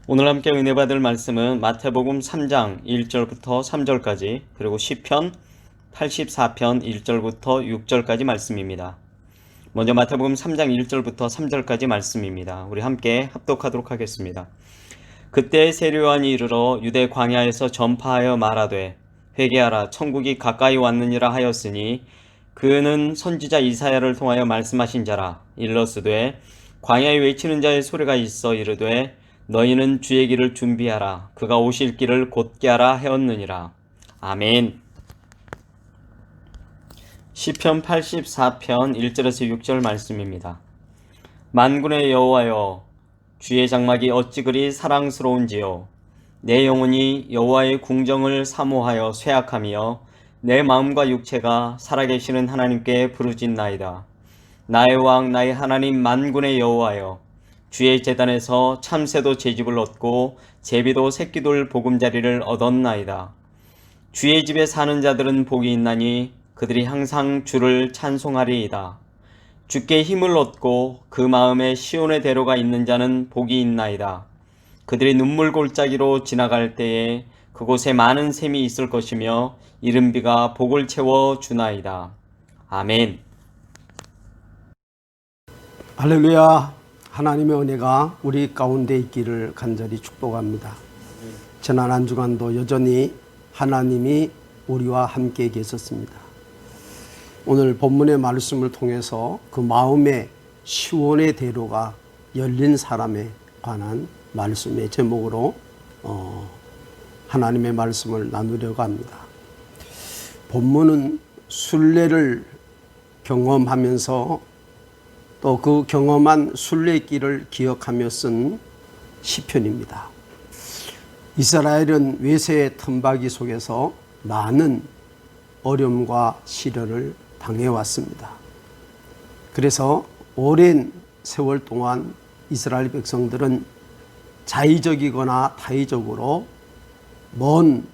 오늘 함께 은혜 받을 말씀은 마태복음 3장 1절부터 3절까지 그리고 시편 84편 1절부터 6절까지 말씀입니다. 먼저 마태복음 3장 1절부터 3절까지 말씀입니다. 우리 함께 합독하도록 하겠습니다. 그때 세례요한이 이르러 유대 광야에서 전파하여 말하되 회개하라 천국이 가까이 왔느니라 하였으니 그는 선지자 이사야를 통하여 말씀하신 자라. 일러스되 광야에 외치는 자의 소리가 있어 이르되 너희는 주의 길을 준비하라 그가 오실 길을 곧게 하라 하였느니라. 아멘. 시편 84편 1절에서 6절 말씀입니다. 만군의 여호와여 주의 장막이 어찌 그리 사랑스러운지요. 내 영혼이 여호와의 궁정을 사모하여 쇠약하며 내 마음과 육체가 살아계시는 하나님께 부르짖나이다. 나의 왕 나의 하나님 만군의 여호와여 주의 제단에서 참새도 제집을 얻고 제비도 새끼돌 보금자리를 얻었나이다. 주의 집에 사는 자들은 복이 있나니 그들이 항상 주를 찬송하리이다. 주께 힘을 얻고 그 마음에 시온의 대로가 있는 자는 복이 있나이다. 그들이 눈물 골짜기로 지나갈 때에 그곳에 많은 샘이 있을 것이며 이른 비가 복을 채워 주나이다. 아멘. 할렐루야. 하나님의 은혜가 우리 가운데 있기를 간절히 축복합니다. 지난 한 주간도 여전히 하나님이 우리와 함께 계셨습니다. 오늘 본문의 말씀을 통해서 그 마음의 시온의 대로가 열린 사람에 관한 말씀의 제목으로 하나님의 말씀을 나누려고 합니다. 본문은 순례를 경험하면서 또 그 경험한 순례길을 기억하며 쓴 시편입니다. 이스라엘은 외세의 틈바귀 속에서 많은 어려움과 시련을 당해왔습니다. 그래서 오랜 세월 동안 이스라엘 백성들은 자의적이거나 타의적으로 먼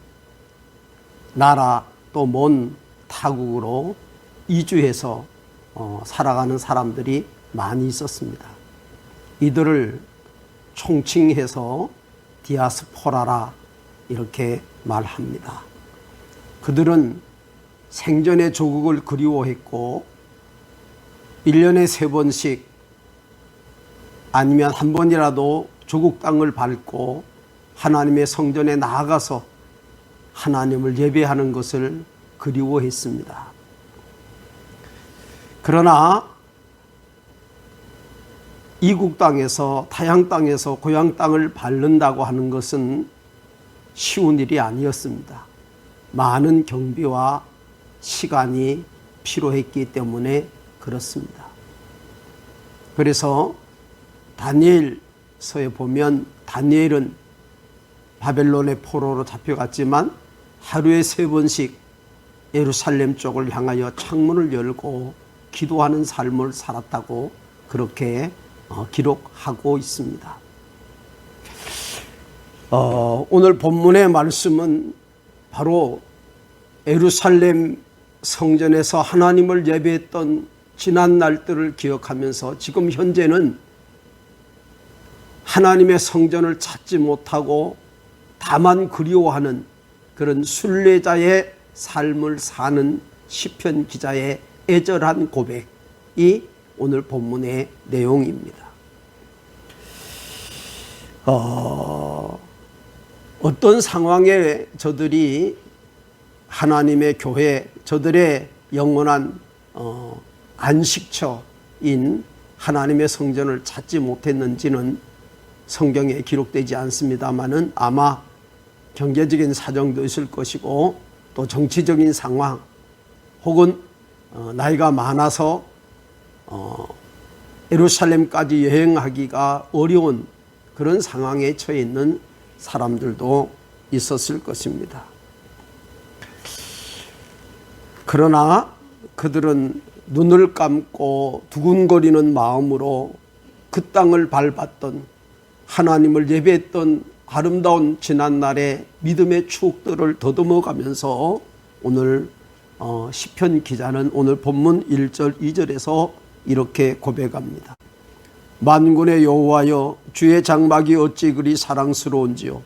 나라 또 먼 타국으로 이주해서 살아가는 사람들이 많이 있었습니다. 이들을 총칭해서 디아스포라라 이렇게 말합니다. 그들은 생전의 조국을 그리워했고 1년에 3번씩 아니면 한 번이라도 조국 땅을 밟고 하나님의 성전에 나아가서 하나님을 예배하는 것을 그리워했습니다. 그러나 이국 땅에서 타향 땅에서 고향 땅을 밟는다고 하는 것은 쉬운 일이 아니었습니다. 많은 경비와 시간이 필요했기 때문에 그렇습니다. 그래서 다니엘서에 보면 다니엘은 바벨론의 포로로 잡혀갔지만 하루에 3번씩 예루살렘 쪽을 향하여 창문을 열고 기도하는 삶을 살았다고 그렇게 기록하고 있습니다. 오늘 본문의 말씀은 바로 예루살렘 성전에서 하나님을 예배했던 지난 날들을 기억하면서 지금 현재는 하나님의 성전을 찾지 못하고 다만 그리워하는 그런 순례자의 삶을 사는 시편 기자의 애절한 고백이 오늘 본문의 내용입니다. 어떤 상황에 저들이 하나님의 교회, 저들의 영원한 안식처인 하나님의 성전을 찾지 못했는지는 성경에 기록되지 않습니다만은 아마 경제적인 사정도 있을 것이고 또 정치적인 상황 혹은 나이가 많아서 예루살렘까지 여행하기가 어려운 그런 상황에 처해 있는 사람들도 있었을 것입니다. 그러나 그들은 눈을 감고 두근거리는 마음으로 그 땅을 밟았던 하나님을 예배했던 아름다운 지난날의 믿음의 추억들을 더듬어가면서 오늘 시편 기자는 오늘 본문 1절 2절에서 이렇게 고백합니다. 만군의 여호와여, 주의 장막이 어찌 그리 사랑스러운지요.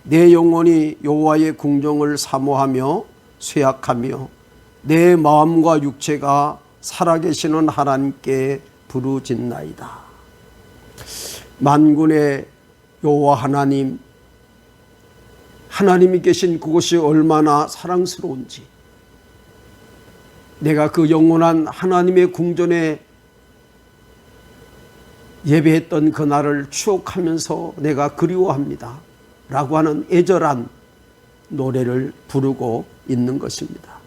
내 영혼이 여호와의 궁정을 사모하며 쇠약하며 내 마음과 육체가 살아계시는 하나님께 부르짖나이다. 만군의 여호와 하나님, 하나님이 계신 그곳이 얼마나 사랑스러운지, 내가 그 영원한 하나님의 궁전에 예배했던 그날을 추억하면서 내가 그리워합니다 라고 하는 애절한 노래를 부르고 있는 것입니다.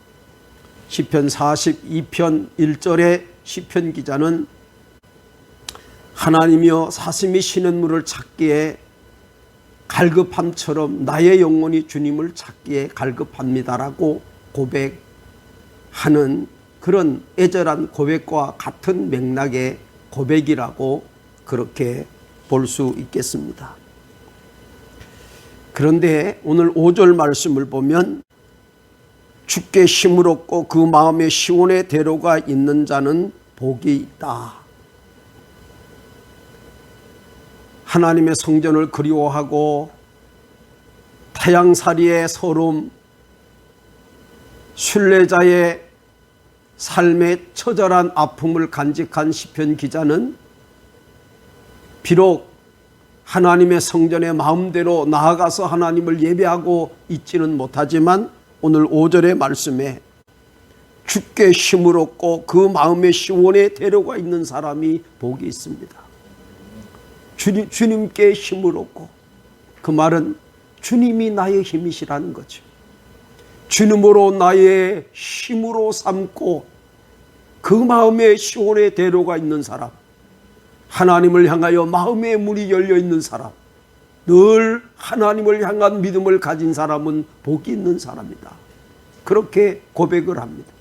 시편 42편 1절에 시편 기자는 하나님이여 사슴이 쉬는 물을 찾기에 갈급함처럼 나의 영혼이 주님을 찾기에 갈급합니다라고 고백하는 그런 애절한 고백과 같은 맥락의 고백이라고 그렇게 볼 수 있겠습니다. 그런데 오늘 5절 말씀을 보면 주께 힘을 얻고 그 마음에 시온의 대로가 있는 자는 복이 있다. 하나님의 성전을 그리워하고 태양살이의 서름, 순례자의 삶의 처절한 아픔을 간직한 시편 기자는 비록 하나님의 성전에 마음대로 나아가서 하나님을 예배하고 있지는 못하지만 오늘 5절의 말씀에 주께 힘을 얻고 그 마음에 시온의 대로가 있는 사람이 복이 있습니다. 주님께 힘을 얻고, 그 말은 주님이 나의 힘이시라는 거죠. 주님으로 나의 힘으로 삼고 그 마음에 시온의 대로가 있는 사람, 하나님을 향하여 마음의 문이 열려 있는 사람, 늘 하나님을 향한 믿음을 가진 사람은 복이 있는 사람이다. 그렇게 고백을 합니다.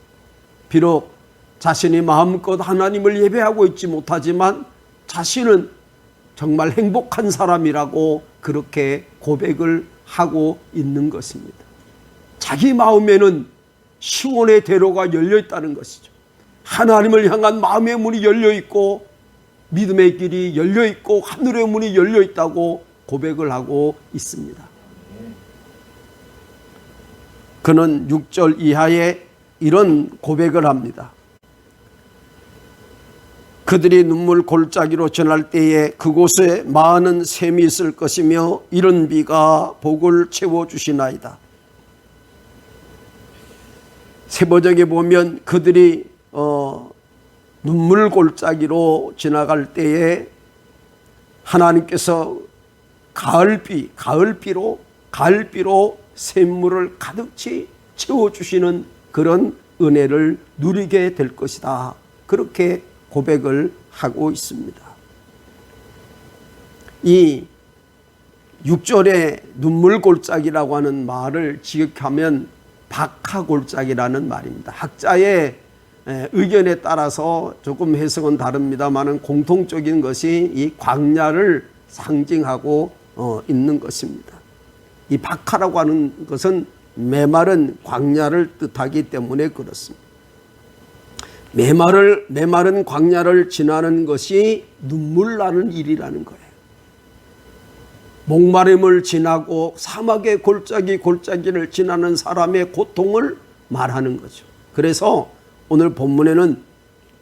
비록 자신이 마음껏 하나님을 예배하고 있지 못하지만 자신은 정말 행복한 사람이라고 그렇게 고백을 하고 있는 것입니다. 자기 마음에는 시온의 대로가 열려 있다는 것이죠. 하나님을 향한 마음의 문이 열려 있고 믿음의 길이 열려 있고 하늘의 문이 열려 있다고 고백을 하고 있습니다. 그는 6절 이하에 이런 고백을 합니다. 그들이 눈물 골짜기로 지날 때에 그곳에 많은 샘이 있을 것이며 이른 비가 복을 채워주시나이다. 세번역에 보면 그들이 눈물 골짜기로 지나갈 때에 하나님께서 가을비로 샘물을 가득히 채워주시는 그런 은혜를 누리게 될 것이다. 그렇게 고백을 하고 있습니다. 이 6절에 눈물 골짜기라고 하는 말을 직역하면 박하 골짜기라는 말입니다. 학자의 의견에 따라서 조금 해석은 다릅니다만 공통적인 것이 이 광야를 상징하고 있는 것입니다. 이 박하라고 하는 것은 메마른 광야를 뜻하기 때문에 그렇습니다. 메마른 광야를 지나는 것이 눈물 나는 일이라는 거예요. 목마름을 지나고 사막의 골짜기를 지나는 사람의 고통을 말하는 거죠. 그래서 오늘 본문에는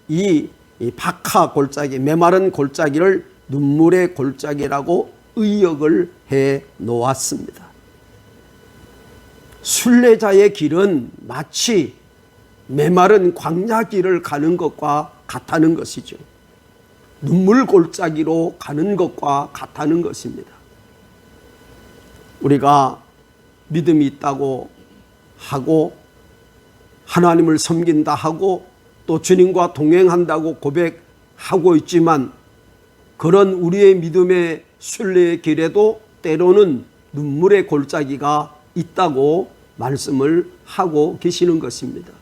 이 박하 골짜기, 메마른 골짜기를 눈물의 골짜기라고 의역을 해 놓았습니다. 순례자의 길은 마치 메마른 광야 길을 가는 것과 같다는 것이죠. 눈물 골짜기로 가는 것과 같다는 것입니다. 우리가 믿음이 있다고 하고 하나님을 섬긴다 하고 또 주님과 동행한다고 고백하고 있지만 그런 우리의 믿음의 순례의 길에도 때로는 눈물의 골짜기가 있다고 말씀을 하고 계시는 것입니다.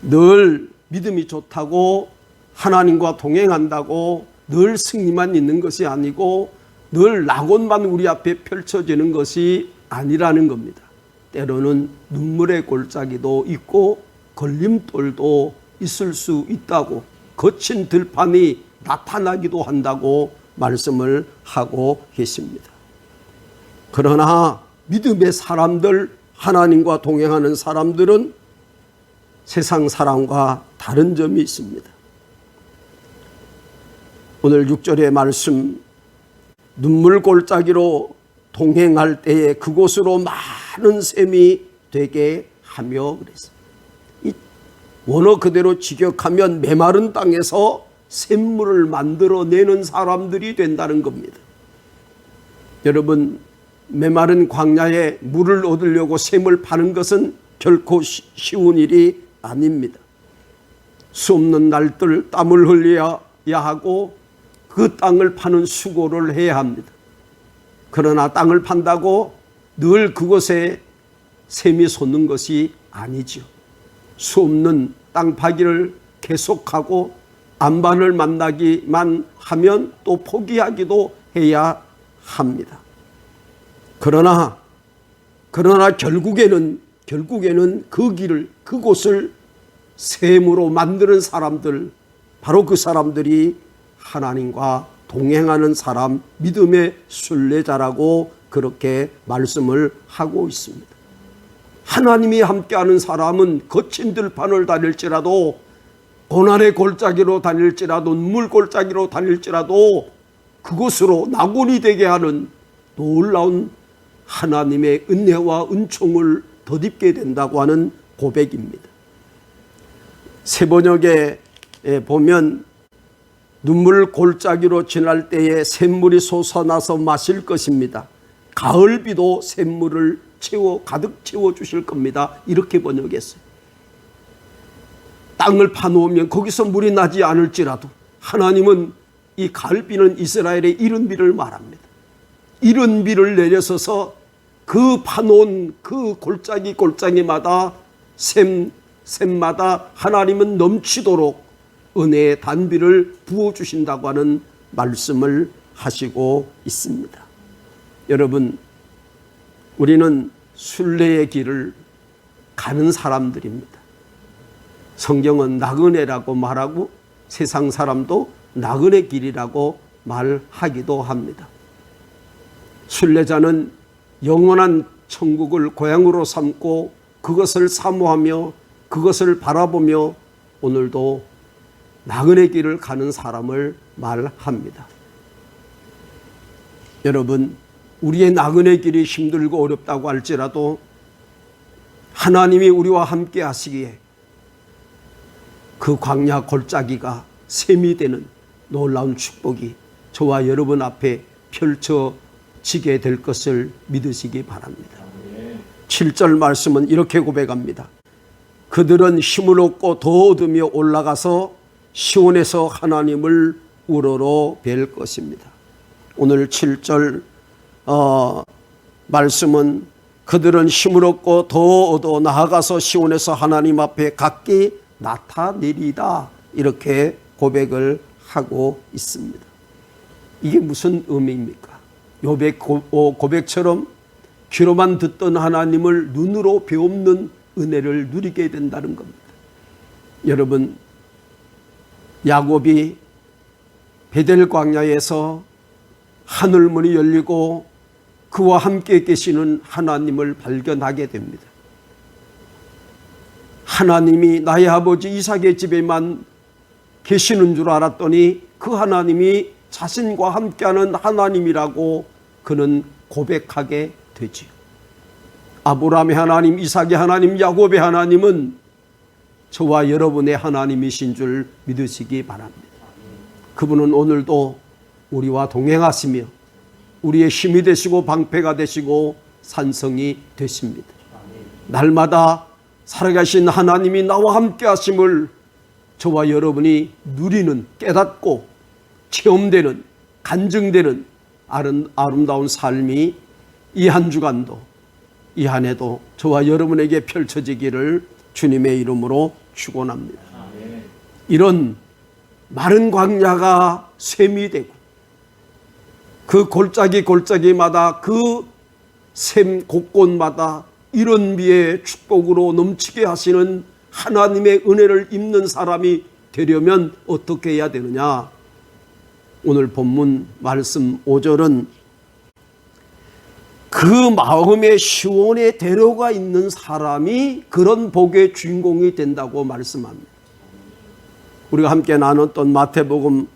늘 믿음이 좋다고 하나님과 동행한다고 늘 승리만 있는 것이 아니고 늘 낙원만 우리 앞에 펼쳐지는 것이 아니라는 겁니다. 때로는 눈물의 골짜기도 있고 걸림돌도 있을 수 있다고, 거친 들판이 나타나기도 한다고 말씀을 하고 계십니다. 그러나 믿음의 사람들, 하나님과 동행하는 사람들은 세상 사람과 다른 점이 있습니다. 오늘 6절의 말씀, 눈물 골짜기로 동행할 때에 그곳으로 많은 샘이 되게 하며 그랬습니다. 이 원어 그대로 직역하면 메마른 땅에서 샘물을 만들어내는 사람들이 된다는 겁니다. 여러분, 메마른 광야에 물을 얻으려고 샘을 파는 것은 결코 쉬운 일이 아닙니다. 수없는 날들 땀을 흘려야 하고 그 땅을 파는 수고를 해야 합니다. 그러나 땅을 판다고 늘 그곳에 샘이 솟는 것이 아니죠. 수없는 땅 파기를 계속하고 안반을 만나기만 하면 또 포기하기도 해야 합니다. 그러나 결국에는 그 길을, 그곳을 샘으로 만드는 사람들, 바로 그 사람들이 하나님과 동행하는 사람, 믿음의 순례자라고 그렇게 말씀을 하고 있습니다. 하나님이 함께하는 사람은 거친 들판을 다닐지라도, 고난의 골짜기로 다닐지라도, 눈물 골짜기로 다닐지라도 그곳으로 낙원이 되게 하는 놀라운 하나님의 은혜와 은총을 덧입게 된다고 하는 고백입니다. 세번역에 보면 눈물 골짜기로 지날 때에 샘물이 솟아나서 마실 것입니다. 가을비도 샘물을 가득 채워주실 겁니다. 이렇게 번역했어요. 땅을 파놓으면 거기서 물이 나지 않을지라도 하나님은 이 가을비는 이스라엘의 이른 비를 말합니다. 이른 비를 내려서서 그 파놓은 그 골짜기마다 샘마다 하나님은 넘치도록 은혜의 단비를 부어주신다고 하는 말씀을 하시고 있습니다. 여러분, 우리는 순례의 길을 가는 사람들입니다. 성경은 나그네라고 말하고 세상 사람도 나그네 길이라고 말하기도 합니다. 순례자는 영원한 천국을 고향으로 삼고 그것을 사모하며 그것을 바라보며 오늘도 나그네 길을 가는 사람을 말합니다. 여러분, 우리의 나그네 길이 힘들고 어렵다고 할지라도 하나님이 우리와 함께 하시기에 그 광야 골짜기가 샘이 되는 놀라운 축복이 저와 여러분 앞에 펼쳐지게 될 것을 믿으시기 바랍니다. 7절 말씀은 이렇게 고백합니다. 그들은 힘을 얻고 더 얻으며 올라가서 시온에서 하나님을 우러러 뵐 것입니다. 오늘 7절 말씀은 그들은 힘을 얻고 더 얻어 나아가서 시온에서 하나님 앞에 각기 나타내리다, 이렇게 고백을 하고 있습니다. 이게 무슨 의미입니까? 욥의 고백처럼 귀로만 듣던 하나님을 눈으로 배움는 은혜를 누리게 된다는 겁니다. 여러분, 야곱이 베델 광야에서 하늘문이 열리고 그와 함께 계시는 하나님을 발견하게 됩니다. 하나님이 나의 아버지 이삭의 집에만 계시는 줄 알았더니 그 하나님이 자신과 함께하는 하나님이라고 그는 고백하게 되지요. 아브라함의 하나님, 이삭의 하나님, 야곱의 하나님은 저와 여러분의 하나님이신 줄 믿으시기 바랍니다. 그분은 오늘도 우리와 동행하시며 우리의 힘이 되시고 방패가 되시고 산성이 되십니다. 날마다 살아가신 하나님이 나와 함께 하심을 저와 여러분이 누리는, 깨닫고 체험되는, 간증되는 아름다운 삶이 이 한 주간도, 이 한 해도 저와 여러분에게 펼쳐지기를 주님의 이름으로 축원합니다. 이런 마른 광야가 샘이 되고 그 골짜기마다 그 샘 곳곳마다 이런 비의 축복으로 넘치게 하시는 하나님의 은혜를 입는 사람이 되려면 어떻게 해야 되느냐? 오늘 본문 말씀 5절은 그 마음에 시온의 대로가 있는 사람이 그런 복의 주인공이 된다고 말씀합니다. 우리가 함께 나눴던 마태복음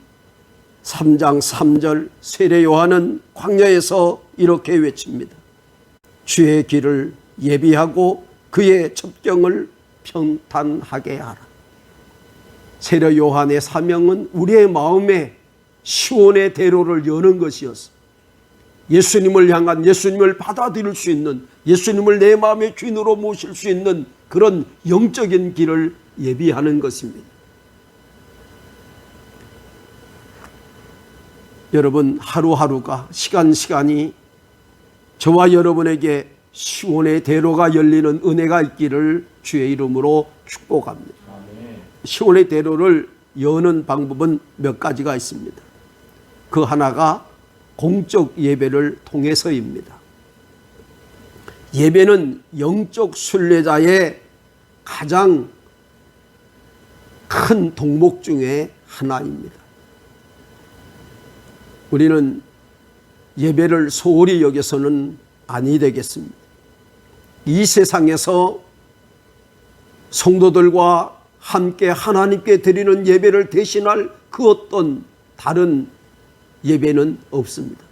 3장 3절, 세례 요한은 광야에서 이렇게 외칩니다. 주의 길을 예비하고 그의 첩경을 평탄하게 하라. 세례 요한의 사명은 우리의 마음에 시온의 대로를 여는 것이었어. 예수님을 향한, 예수님을 받아들일 수 있는, 예수님을 내 마음의 주인으로 모실 수 있는 그런 영적인 길을 예비하는 것입니다. 여러분, 하루하루가, 시간이 저와 여러분에게 시온의 대로가 열리는 은혜가 있기를 주의 이름으로 축복합니다. 시온의 대로를 여는 방법은 몇 가지가 있습니다. 그 하나가 공적 예배를 통해서입니다. 예배는 영적 순례자의 가장 큰 동목 중에 하나입니다. 우리는 예배를 소홀히 여겨서는 아니 되겠습니다. 이 세상에서 성도들과 함께 하나님께 드리는 예배를 대신할 그 어떤 다른 예배는 없습니다.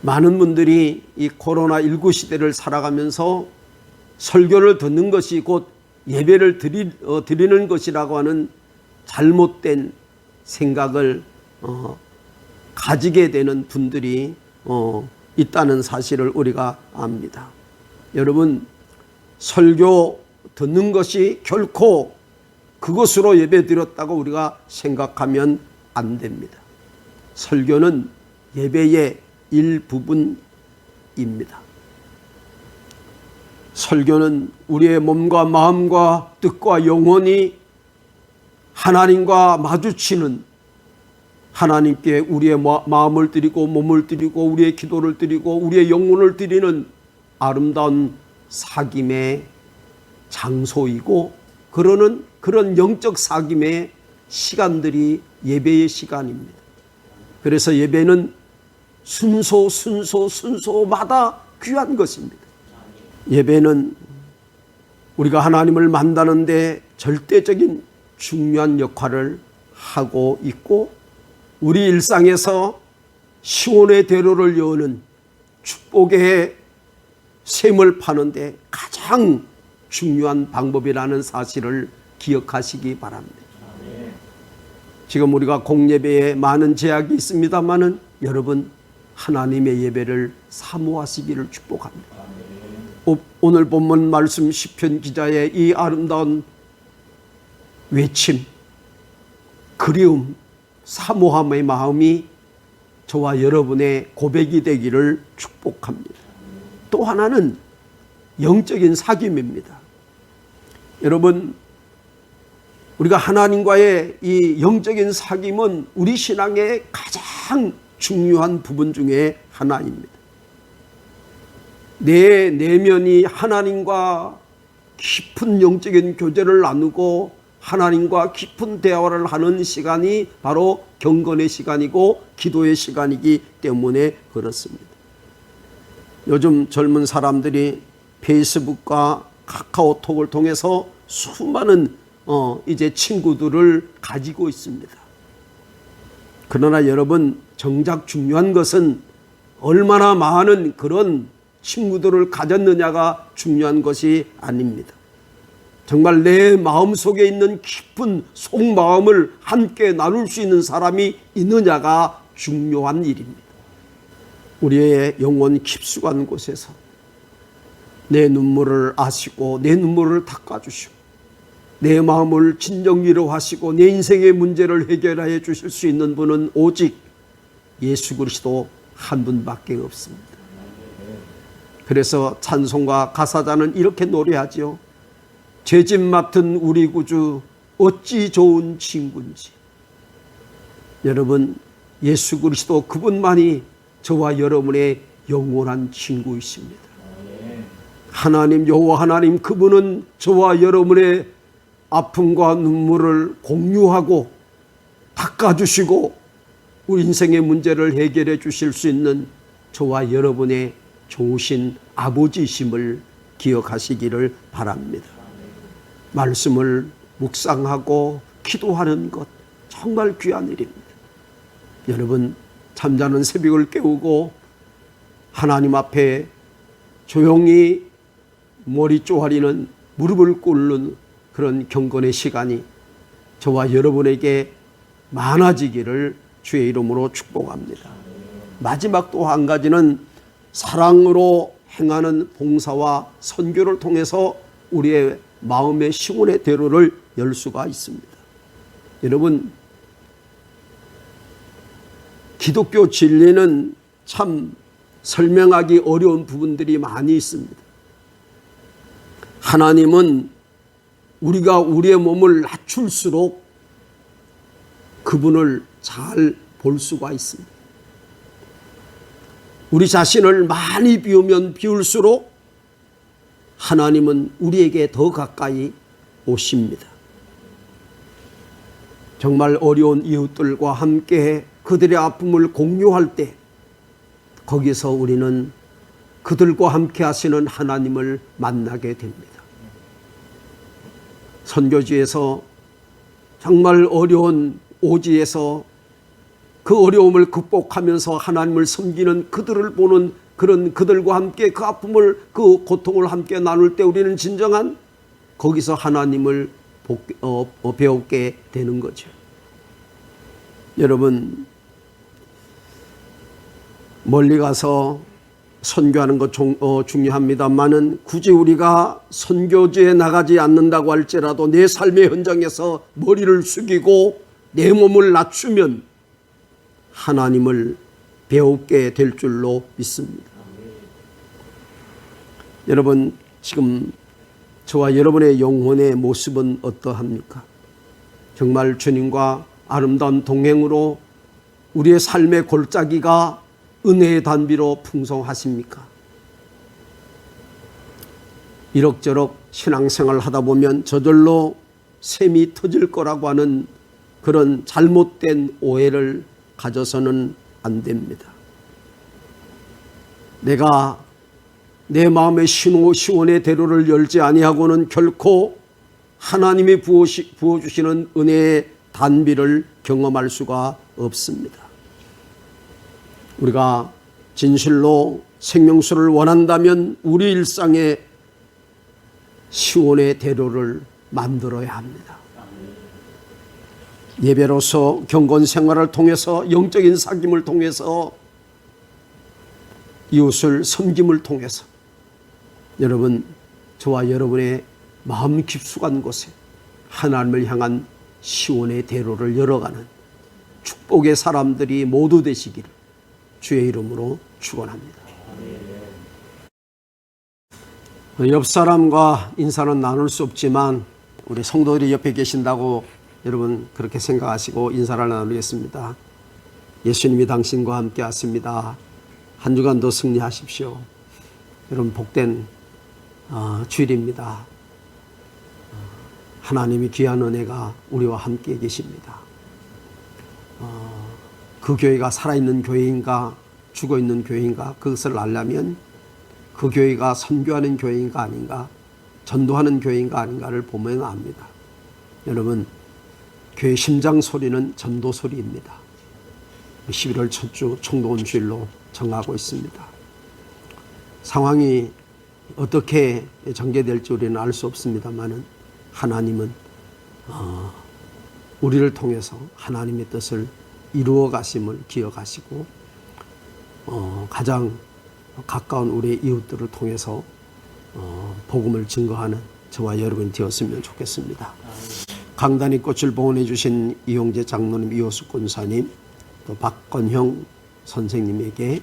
많은 분들이 이 코로나19 시대를 살아가면서 설교를 듣는 것이 곧 예배를 드리는 것이라고 하는 잘못된 생각을 가지게 되는 분들이 있다는 사실을 우리가 압니다. 여러분, 설교 듣는 것이 결코 그것으로 예배 드렸다고 우리가 생각하면 안 됩니다. 설교는 예배의 일부분입니다. 설교는 우리의 몸과 마음과 뜻과 영혼이 하나님과 마주치는, 하나님께 우리의 마음을 드리고 몸을 드리고 우리의 기도를 드리고 우리의 영혼을 드리는 아름다운 사귐의 장소이고, 그런 영적 사귐의 시간들이 예배의 시간입니다. 그래서 예배는 순서마다 귀한 것입니다. 예배는 우리가 하나님을 만나는데 절대적인 중요한 역할을 하고 있고, 우리 일상에서 시온의 대로를 여는 축복의 샘을 파는데 가장 중요한 방법이라는 사실을 기억하시기 바랍니다. 지금 우리가 공예배에 많은 제약이 있습니다만은 여러분, 하나님의 예배를 사모하시기를 축복합니다. 오늘 본문 말씀 시편 기자의 이 아름다운 외침, 그리움, 사모함의 마음이 저와 여러분의 고백이 되기를 축복합니다. 또 하나는 영적인 사귐입니다. 여러분, 우리가 하나님과의 이 영적인 사귐은 우리 신앙의 가장 중요한 부분 중에 하나입니다. 내 내면이 하나님과 깊은 영적인 교제를 나누고 하나님과 깊은 대화를 하는 시간이 바로 경건의 시간이고 기도의 시간이기 때문에 그렇습니다. 요즘 젊은 사람들이 페이스북과 카카오톡을 통해서 수많은 이제 친구들을 가지고 있습니다. 그러나 여러분, 정작 중요한 것은 얼마나 많은 그런 친구들을 가졌느냐가 중요한 것이 아닙니다. 정말 내 마음속에 있는 깊은 속마음을 함께 나눌 수 있는 사람이 있느냐가 중요한 일입니다. 우리의 영혼 깊숙한 곳에서 내 눈물을 아시고 내 눈물을 닦아주시고 내 마음을 진정 위로하시고 내 인생의 문제를 해결하여 주실 수 있는 분은 오직 예수 그리스도 한 분밖에 없습니다. 그래서 찬송가 가사자는 이렇게 노래하죠. 죄짐 맡은 우리 구주 어찌 좋은 친구인지. 여러분, 예수 그리스도 그분만이 저와 여러분의 영원한 친구이십니다. 하나님, 여호와 하나님, 그분은 저와 여러분의 아픔과 눈물을 공유하고 닦아주시고 우리 인생의 문제를 해결해 주실 수 있는 저와 여러분의 좋으신 아버지이심을 기억하시기를 바랍니다. 말씀을 묵상하고 기도하는 것 정말 귀한 일입니다. 여러분, 잠자는 새벽을 깨우고 하나님 앞에 조용히 머리 쪼아리는 무릎을 꿇는 그런 경건의 시간이 저와 여러분에게 많아지기를 주의 이름으로 축복합니다. 마지막 또 한 가지는 사랑으로 행하는 봉사와 선교를 통해서 우리의 마음의 시온의 대로를 열 수가 있습니다. 여러분, 기독교 진리는 참 설명하기 어려운 부분들이 많이 있습니다. 하나님은 우리가 우리의 몸을 낮출수록 그분을 잘 볼 수가 있습니다. 우리 자신을 많이 비우면 비울수록 하나님은 우리에게 더 가까이 오십니다. 정말 어려운 이웃들과 함께 그들의 아픔을 공유할 때 거기서 우리는 그들과 함께 하시는 하나님을 만나게 됩니다. 선교지에서 정말 어려운 오지에서 그 어려움을 극복하면서 하나님을 섬기는 그들을 보는 그런 그들과 함께 그 아픔을 그 고통을 함께 나눌 때 우리는 진정한 거기서 하나님을 배우게 되는 거죠. 여러분, 멀리 가서 선교하는 것 중요합니다만은 굳이 우리가 선교지에 나가지 않는다고 할지라도 내 삶의 현장에서 머리를 숙이고 내 몸을 낮추면 하나님을 배우게 될 줄로 믿습니다. 여러분, 지금 저와 여러분의 영혼의 모습은 어떠합니까? 정말 주님과 아름다운 동행으로 우리의 삶의 골짜기가 은혜의 단비로 풍성하십니까? 이럭저럭 신앙생활 하다 보면 저절로 샘이 터질 거라고 하는 그런 잘못된 오해를 가져서는 안 됩니다. 내가 내 마음의 시온의 대로를 열지 아니하고는 결코 하나님이 부어주시는 은혜의 단비를 경험할 수가 없습니다. 우리가 진실로 생명수를 원한다면 우리 일상에 시온의 대로를 만들어야 합니다. 예배로서 경건 생활을 통해서 영적인 사귐을 통해서 이웃을 섬김을 통해서 여러분, 저와 여러분의 마음 깊숙한 곳에 하나님을 향한 시온의 대로를 열어가는 축복의 사람들이 모두 되시기를 주의 이름으로 축원합니다. 옆 사람과 인사는 나눌 수 없지만 우리 성도들이 옆에 계신다고 여러분 그렇게 생각하시고 인사를 나누겠습니다. 예수님이 당신과 함께 하십니다. 한 주간도 승리하십시오. 여러분, 복된 주일입니다. 하나님이 귀한 은혜가 우리와 함께 계십니다. 그 교회가 살아있는 교회인가 죽어있는 교회인가 그것을 알려면 그 교회가 선교하는 교회인가 아닌가 전도하는 교회인가 아닌가를 보면 압니다. 여러분, 교회 심장 소리는 전도 소리입니다. 11월 첫 주 총독원 주일로 정하고 있습니다. 상황이 어떻게 전개될지 우리는 알 수 없습니다만은 하나님은 우리를 통해서 하나님의 뜻을 이루어 가심을 기억하시고 가장 가까운 우리 이웃들을 통해서 복음을 증거하는 저와 여러분이 되었으면 좋겠습니다. 강단의 꽃을 봉헌해 주신 이용재 장로님, 이호수 권사님, 또 박건형 선생님에게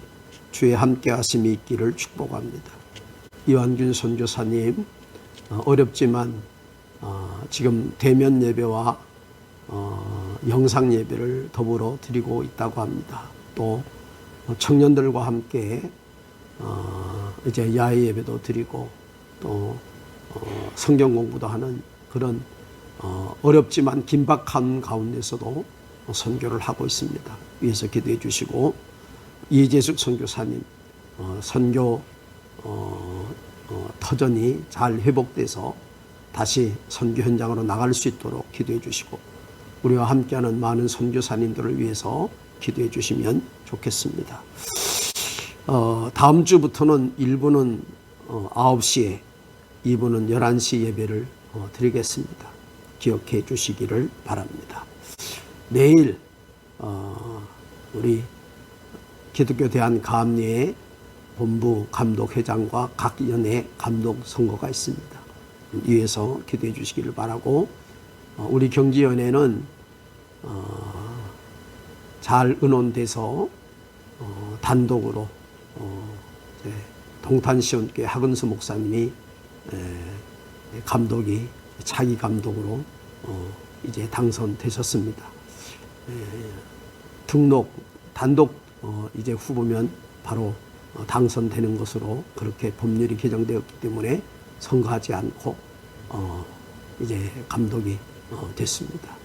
주의 함께 하심이 있기를 축복합니다. 이완균 선교사님, 어렵지만 지금 대면 예배와 영상 예배를 더불어 드리고 있다고 합니다. 또 청년들과 함께 이제 야외 예배도 드리고 또 성경 공부도 하는 그런 어렵지만 긴박한 가운데서도 선교를 하고 있습니다. 위해서 기도해 주시고, 이재숙 선교사님 선교 터전이 잘 회복돼서 다시 선교 현장으로 나갈 수 있도록 기도해 주시고, 우리와 함께하는 많은 선교사님들을 위해서 기도해 주시면 좋겠습니다. 다음 주부터는 1부는 9시에 2부는 11시 예배를 드리겠습니다. 기억해 주시기를 바랍니다. 내일 우리 기독교 대한감리회 본부 감독회장과 각 연회 감독 선거가 있습니다. 위해서 기도해 주시기를 바라고, 우리 경지연회는 잘 의논돼서 단독으로 동탄시온교회 하근수 목사님이 감독이 차기 감독으로 이제 당선되셨습니다. 단독 이제 후보면 바로 당선되는 것으로 그렇게 법률이 개정되었기 때문에 선거하지 않고 이제 감독이 됐습니다.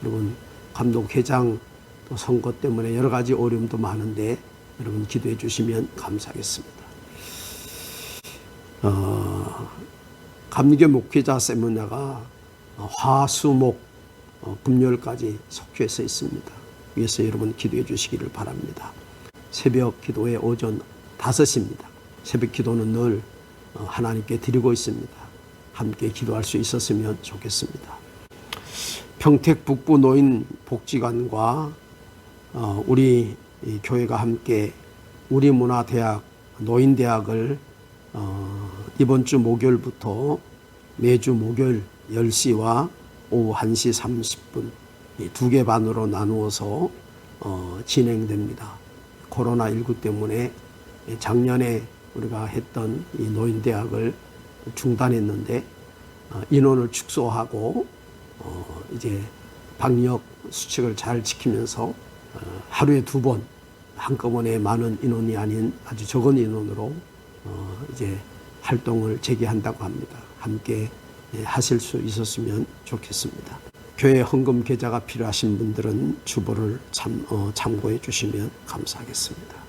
여러분, 감독회장 선거 때문에 여러 가지 어려움도 많은데 여러분 기도해 주시면 감사하겠습니다. 감리교 목회자 세미나가 화수목 금요일까지 속주에서 있습니다. 위해서 여러분 기도해 주시기를 바랍니다. 새벽 기도회 오전 5시입니다. 새벽 기도는 늘 하나님께 드리고 있습니다. 함께 기도할 수 있었으면 좋겠습니다. 평택 북부 노인 복지관과 우리 교회가 함께 우리문화대학 노인대학을 이번 주 목요일부터 매주 목요일 10시와 오후 1시 30분 두 개 반으로 나누어서 진행됩니다. 코로나19 때문에 작년에 우리가 했던 이 노인대학을 중단했는데 인원을 축소하고 이제 방역 수칙을 잘 지키면서 하루에 2번 한꺼번에 많은 인원이 아닌 아주 적은 인원으로 이제 활동을 재개한다고 합니다. 함께 하실 수 있었으면 좋겠습니다. 교회 헌금 계좌가 필요하신 분들은 주보를 참고해 주시면 감사하겠습니다.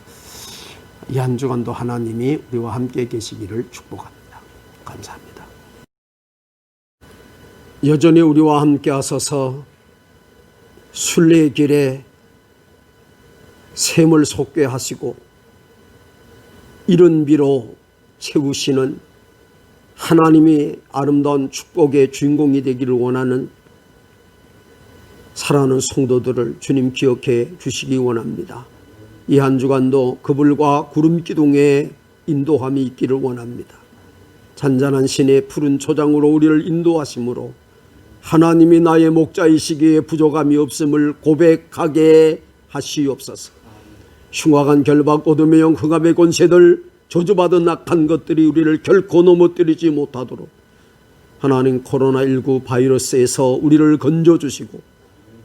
이 한 주간도 하나님이 우리와 함께 계시기를 축복합니다. 감사합니다. 여전히 우리와 함께 하소서. 순례의 길에 샘을 솟게 하시고 이른 비로 채우시는 하나님이 아름다운 축복의 주인공이 되기를 원하는 사랑하는 성도들을 주님 기억해 주시기 원합니다. 이 한 주간도 그불과 구름 기둥의 인도함이 있기를 원합니다. 잔잔한 신의 푸른 초장으로 우리를 인도하심으로 하나님이 나의 목자이시기에 부족함이 없음을 고백하게 하시옵소서. 흉악한 결박 어둠의 영 흑암의 권세들 저주받은 악한 것들이 우리를 결코 넘어뜨리지 못하도록 하나님 코로나19 바이러스에서 우리를 건져주시고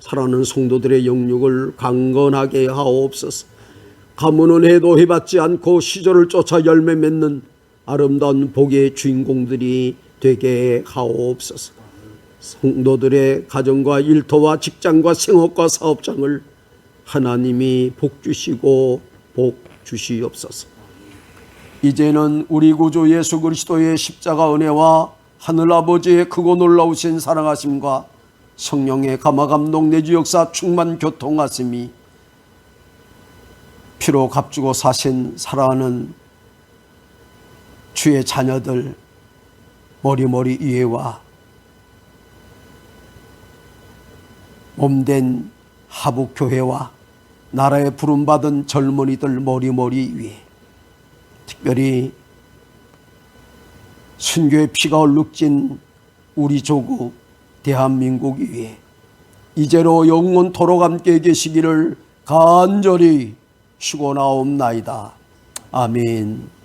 사랑하는 성도들의 영육을 강건하게 하옵소서. 가문은 해도 해받지 않고 시절을 쫓아 열매 맺는 아름다운 복의 주인공들이 되게 하옵소서. 성도들의 가정과 일터와 직장과 생업과 사업장을 하나님이 복 주시고 복 주시옵소서. 이제는 우리 구주 예수 그리스도의 십자가 은혜와 하늘아버지의 크고 놀라우신 사랑하심과 성령의 감화감동 내주 역사 충만 교통하심이 피로 값주고 사신 사랑하는 주의 자녀들 머리머리 위에와 몸된 하북교회와 나라에 부름받은 젊은이들 머리머리 위에 특별히 순교의 피가 얼룩진 우리 조국 대한민국 위에 이제로 영원토록 함께 계시기를 간절히 축원하옵나이다. 아멘.